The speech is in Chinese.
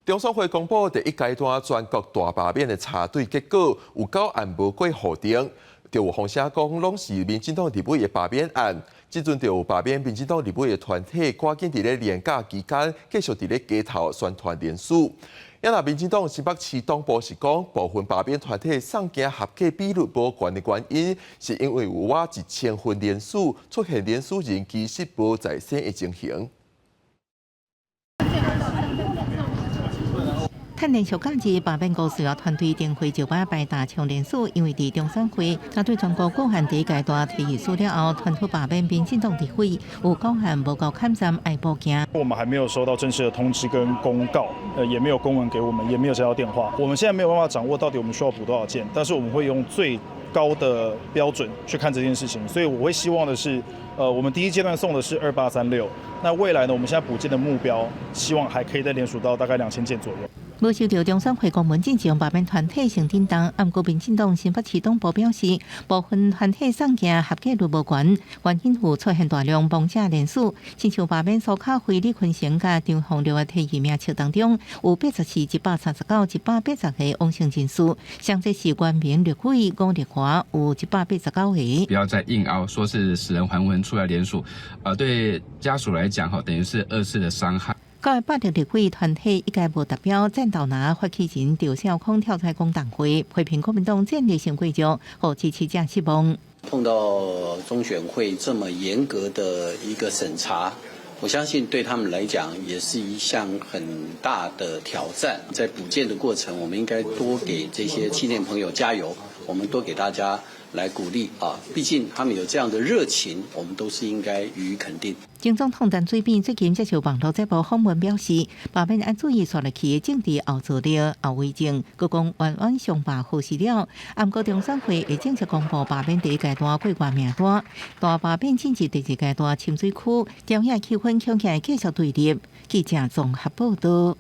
中选会公布第一阶段全国大罢免的查对结果，有9案无过户定，就有风声讲拢是民进党立委的罢免案。即阵就有罢免民进党立委的团体，赶紧伫咧年假期间继续伫咧街头宣传连署。也那民进党新北市党部是讲，部分罢免团体送件合格比率无悬的原因，是因为有1000份连署出现连署人其实无在身的情形。趁连续假日，罢免公司要团队定会就把排大枪连署，因为伫中选会查对全国各项第一阶段提议书了后，团队罢免民进党立委有9项无够看站爱报警。我们还没有收到正式的通知跟公告，也没有公文给我们，也没有接到电话。我们现在没有办法掌握到底我们需要补多少件，但是我们会用最高的标准去看这件事情。所以我会希望的是，我们第一阶段送的是2836，那未来呢，我们现在补件的目标，希望还可以再连署到大概2000件左右。无收到中选会公文进前，罢免团体成叮当。按国民进党新北市党部表示，部分团体送件合格率无悬，原因有出现大量妄假连署。亲像罢免苏卡辉、李坤成甲张宏烈的提议名册当中，有84、139、180个妄性人士，像这是原名立委吴立华有189个。不要再硬凹说是死人还魂出来连署，对家属来讲等于是2次的伤害。9个立委团体一概无达标，战斗拿发起人赵少康跳出公党会，批评国民党战略性贵族和支持者失望。碰到中选会这么严格的一个审查，我相信对他们来讲也是一项很大的挑战。在补件的过程，我们应该多给这些青年朋友加油，我们多给大家来鼓励啊！毕竟他们有这样的热情，我们都是应该予以肯定。前总统陈水扁最近接受网络节目访问表示，罢免按注意刷落去的政治后座力、后遗症，佮讲冤冤相报何时了？暗过中选会会正式公布罢免第一阶段过关名单，大罢免进入第二阶段深水区，朝野气氛恐起来继续对立。记者综合报道。